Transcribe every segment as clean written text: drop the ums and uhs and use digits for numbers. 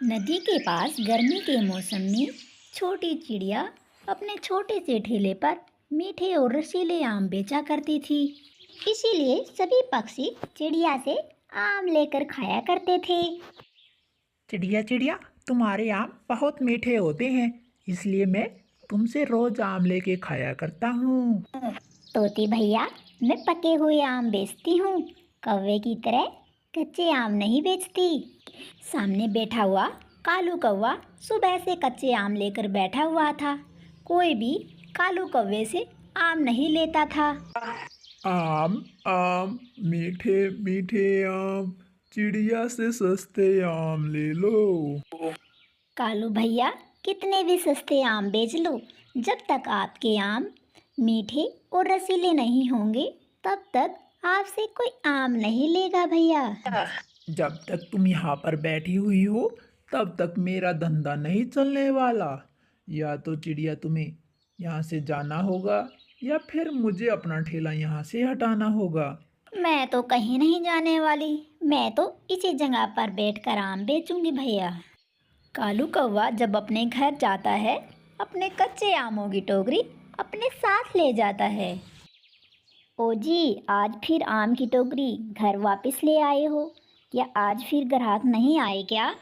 नदी के पास गर्मी के मौसम में छोटी चिड़िया अपने छोटे से ठेले पर मीठे और रसीले आम बेचा करती थी। इसीलिए सभी पक्षी चिड़िया से आम लेकर खाया करते थे। चिड़िया चिड़िया, तुम्हारे आम बहुत मीठे होते हैं, इसलिए मैं तुमसे रोज आम लेके खाया करता हूँ। तोती भैया, मैं पके हुए आम बेचती हूँ, कौवे की तरह कच्चे आम नहीं बेचती। सामने बैठा हुआ कालू कौवा सुबह से कच्चे आम लेकर बैठा हुआ था। कोई भी कालू कौवे से आम नहीं लेता था। आम आम मीठे मीठे आम, चिड़िया से सस्ते आम ले लो। कालू भैया, कितने भी सस्ते आम बेच लो, जब तक आपके आम मीठे और रसीले नहीं होंगे तब तक आपसे कोई आम नहीं लेगा भैया। जब तक तुम यहाँ पर बैठी हुई हो तब तक मेरा धंधा नहीं चलने वाला। या तो चिड़िया तुम्हें यहाँ से जाना होगा या फिर मुझे अपना ठेला यहाँ से हटाना होगा। मैं तो कहीं नहीं जाने वाली, मैं तो इसी जगह पर बैठकर आम बेचूंगी भैया। कालू कौवा जब अपने घर जाता है, अपने कच्चे आमों की टोकरी अपने साथ ले जाता है। ओ जी, आज फिर आम की टोकरी घर वापस ले आए हो? या आज फिर ग्राहक नहीं आए क्या?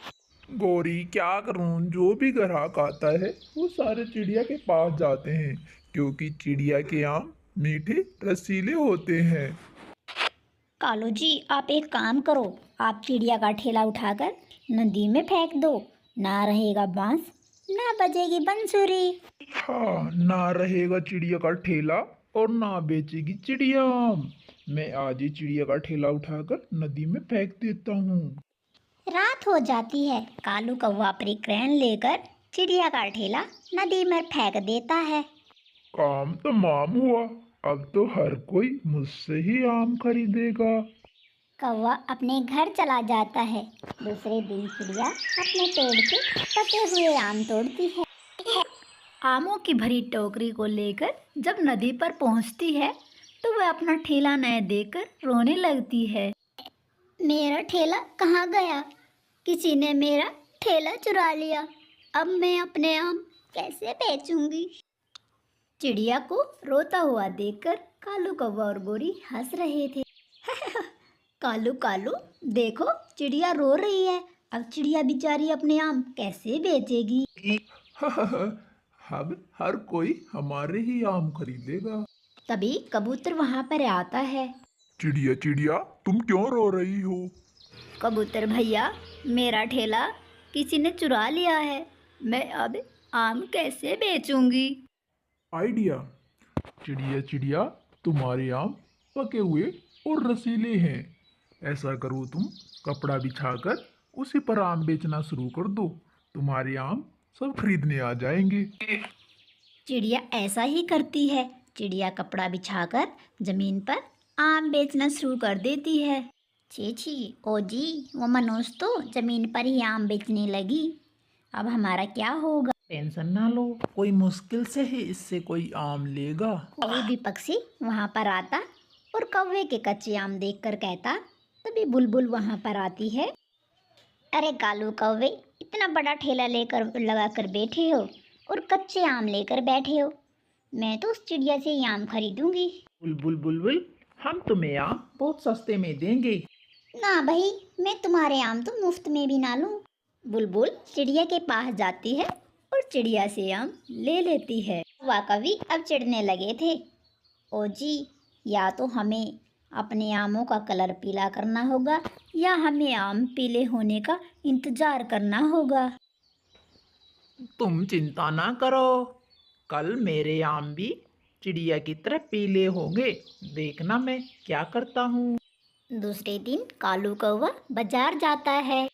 गौरी, क्या करूं, जो भी ग्राहक आता है वो सारे चिड़िया के पास जाते हैं, क्योंकि चिड़िया के आम मीठे रसीले होते हैं। कालू जी, आप एक काम करो, आप चिड़िया का ठेला उठाकर नदी में फेंक दो। ना रहेगा बांस, ना बजेगी बंसुरी। हाँ, ना रहेगा चिड़िया का ठेला और ना बेचेगी चिड़िया आम। मैं आज ही चिड़िया का ठेला उठाकर नदी में फेंक देता हूँ। रात हो जाती है। कालू कौवा अपनी क्रैन लेकर चिड़िया का ठेला नदी में फेंक देता है। काम तमाम हुआ, अब तो हर कोई मुझसे ही आम खरीदेगा। कौवा अपने घर चला जाता है। दूसरे दिन चिड़िया अपने पेड़ से पके हुए आम तोड़ती है। आमों की भरी टोकरी को लेकर जब नदी पर पहुंचती है तो वह अपना ठेला न देखकर रोने लगती है। मेरा ठेला कहाँ गया? किसी ने मेरा ठेला चुरा लिया। अब मैं अपने आम कैसे बेचूंगी? चिड़िया को रोता हुआ देखकर कालू कौवा और गोरी हंस रहे थे। कालू कालू, देखो चिड़िया रो रही है। अब चिड़िया बेचारी अपने आम कैसे बेचेगी? अब हर कोई हमारे ही आम खरीदेगा। तभी कबूतर वहां पर आता है। चिड़िया चिड़िया, तुम क्यों रो रही हो? कबूतर भैया, मेरा ठेला किसी ने चुरा लिया है। मैं अब आम कैसे बेचूंगी? आइडिया। चिड़िया चिड़िया, तुम्हारे आम पके हुए और रसीले हैं। ऐसा करो, तुम कपड़ा बिछाकर उसी पर आम बेचना शुरू कर दो। तुम्हारे आम सब खरीदने आ जाएंगे। चिड़िया ऐसा ही करती है। चिड़िया कपड़ा बिछाकर जमीन पर आम बेचना शुरू कर देती है। छी छी, ओ जी, वो मनुष्य तो जमीन पर ही आम बेचने लगी। अब हमारा क्या होगा? टेंशन ना लो, कोई मुश्किल से ही इससे कोई आम लेगा। कोई भी पक्षी वहां पर आता और कौवे के कच्चे आम देखकर कहता। तभी बुलबुल वहां पर आती है। अरे कालू कौवे, इतना बड़ा ठेला लेकर लगा कर बैठे हो और कच्चे आम लेकर बैठे हो। मैं तो उस चिड़िया से ही आम खरीदूंगी। बुलबुल बुलबुल, हम तुम्हें आम बहुत सस्ते में देंगे। ना भाई, मैं तुम्हारे आम तो मुफ्त में भी ना लूं। बुलबुल चिड़िया के पास जाती है और चिड़िया से आम ले लेती है। वह कवि अब चिढ़ने लगे थे। ओ जी, या तो हमें अपने आमों का कलर पीला करना होगा या हमें आम पीले होने का इंतजार करना होगा। तुम चिंता ना करो, कल मेरे आम भी चिड़िया की तरह पीले होंगे। देखना मैं क्या करता हूँ। दूसरे दिन कालू कौवा बाजार जाता है।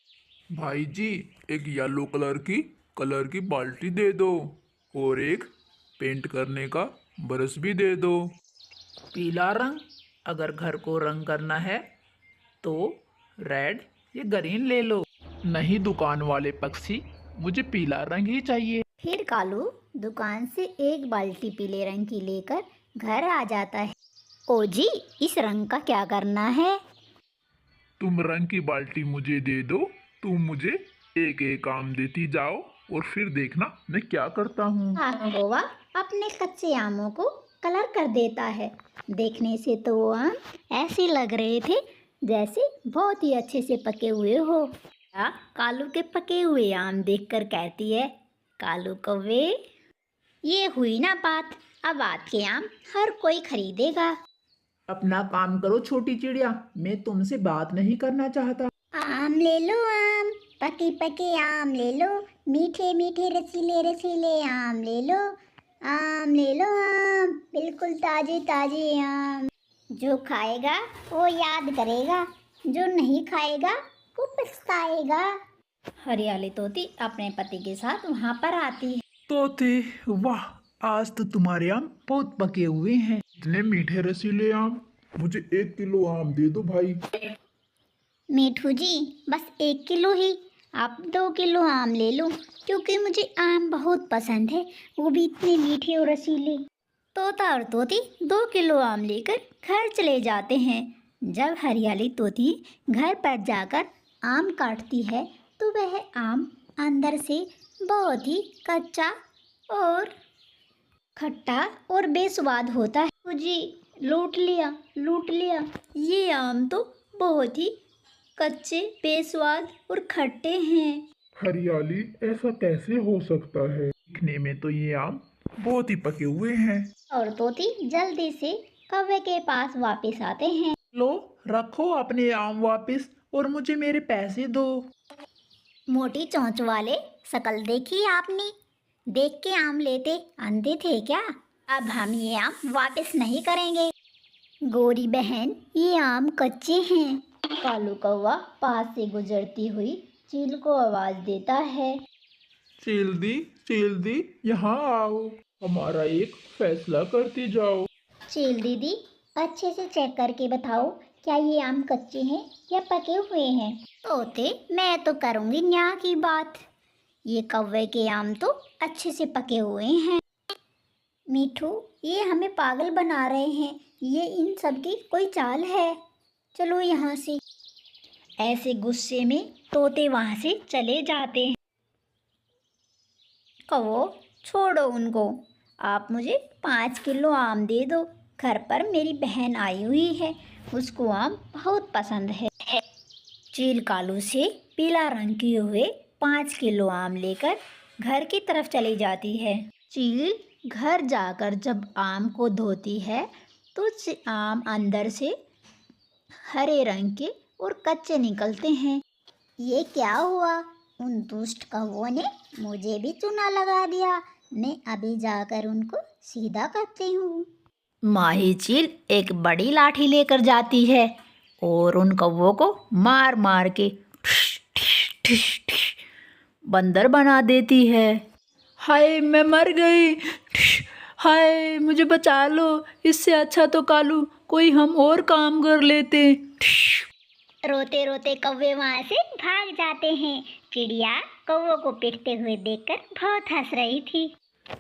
भाई जी, एक येलो कलर की बाल्टी दे दो और एक पेंट करने का ब्रश भी दे दो। पीला रंग, अगर घर को रंग करना है तो रेड या ग्रीन ले लो। नहीं दुकान वाले पक्षी, मुझे पीला रंग ही चाहिए। फिर कालू दुकान से एक बाल्टी पीले रंग की लेकर घर आ जाता है। ओ जी, इस रंग का क्या करना है? तुम रंग की बाल्टी मुझे दे दो, तुम मुझे एक एक आम देती जाओ और फिर देखना मैं क्या करता हूँ। कौवा अपने कच्चे आमों को कलर कर देता है। देखने से तो वो आम ऐसे लग रहे थे जैसे बहुत ही अच्छे से पके हुए हो। कालू के पके हुए आम देखकर कहती है, कालू कौवे, ये हुई ना बात, अब आपके आम हर कोई खरीदेगा। अपना काम करो छोटी चिड़िया, मैं तुमसे बात नहीं करना चाहता। आम ले लो आम, पके पके आम ले लो, मीठे मीठे रसीले रसीले आम ले लो। आम ले लो आम, बिल्कुल ताजे ताजे आम। जो खाएगा वो याद करेगा, जो नहीं खाएगा वो पछताएगा। हरियाली तोती अपने पति के साथ वहाँ पर आती है। तोते, वाह, आज तो तुम्हारे आम बहुत पके हुए हैं। इतने मीठे रसीले आम, मुझे 1 किलो आम दे दो भाई। मीठू जी, बस 1 किलो ही, आप 2 किलो आम ले लो, क्योंकि मुझे आम बहुत पसंद है, वो भी इतने मीठे और रसीले। तोता और तोती 2 किलो आम लेकर घर चले जाते हैं। जब हरियाली तोती घर पर जाकर आम काटती है तो वह आम अंदर से बहुत ही कच्चा और खट्टा और बेस्वाद होता है। जी, लूट लिया लूट लिया, ये आम तो बहुत ही कच्चे, बेस्वाद और खट्टे हैं। हरियाली, ऐसा कैसे हो सकता है? दिखने में तो ये आम बहुत ही पके हुए हैं। और तोती जल्दी से कौवे के पास वापस आते हैं। लो, रखो अपने आम वापस और मुझे मेरे पैसे दो। मोटी चोंच वाले, शकल देखी आपने? देख के आम लेते अंधे थे क्या? अब हम ये आम वापस नहीं करेंगे। गोरी बहन, ये आम कच्चे हैं। कालू कौवा पास से गुजरती हुई चील को आवाज देता है। चील दी, यहाँ आओ, हमारा एक फैसला करते जाओ। चील दीदी, अच्छे से चेक करके बताओ, क्या ये आम कच्चे हैं या पके हुए हैं? तोते, मैं तो करूँगी न्याय की बात। ये कौवे के आम तो अच्छे से पके हुए हैं। मीठू, ये हमें पागल बना रहे हैं, ये इन सब की कोई चाल है। चलो यहाँ से। ऐसे गुस्से में तोते वहाँ से चले जाते हैं। कहो, छोड़ो उनको, आप मुझे 5 किलो आम दे दो। घर पर मेरी बहन आई हुई है, उसको आम बहुत पसंद है। चील कालू से पीला रंग किए हुए 5 किलो आम लेकर घर की तरफ चली जाती है। चील घर जाकर जब आम को धोती है तो आम अंदर से हरे रंग के और कच्चे निकलते हैं। ये क्या हुआ? उन दुष्ट कौवों ने मुझे भी चूना लगा दिया। मैं अभी जाकर उनको सीधा करती हूँ। माही चील एक बड़ी लाठी लेकर जाती है और उन कौवों को मार मार के ठिश ठिश ठिश ठिश बंदर बना देती है। हाय, मैं मर गई। हाय, मुझे बचा लो, इससे अच्छा तो कालू कोई हम और काम कर लेते। रोते रोते कौवे वहाँ से भाग जाते हैं। चिड़िया कौवों को पिटते हुए देखकर बहुत हंस रही थी।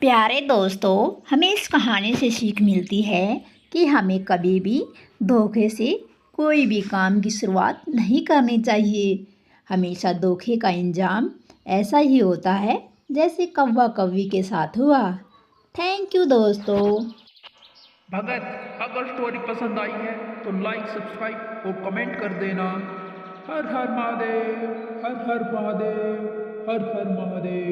प्यारे दोस्तों, हमें इस कहानी से सीख मिलती है कि हमें कभी भी धोखे से कोई भी काम की शुरुआत नहीं करनी चाहिए। हमेशा धोखे का इंजाम ऐसा ही होता है जैसे कौवा कौवी के साथ हुआ। थैंक यू दोस्तों। भगत, अगर स्टोरी पसंद आई है तो लाइक, सब्सक्राइब और कमेंट कर देना। हर हर महादेव, हर हर महादेव, हर हर महादेव।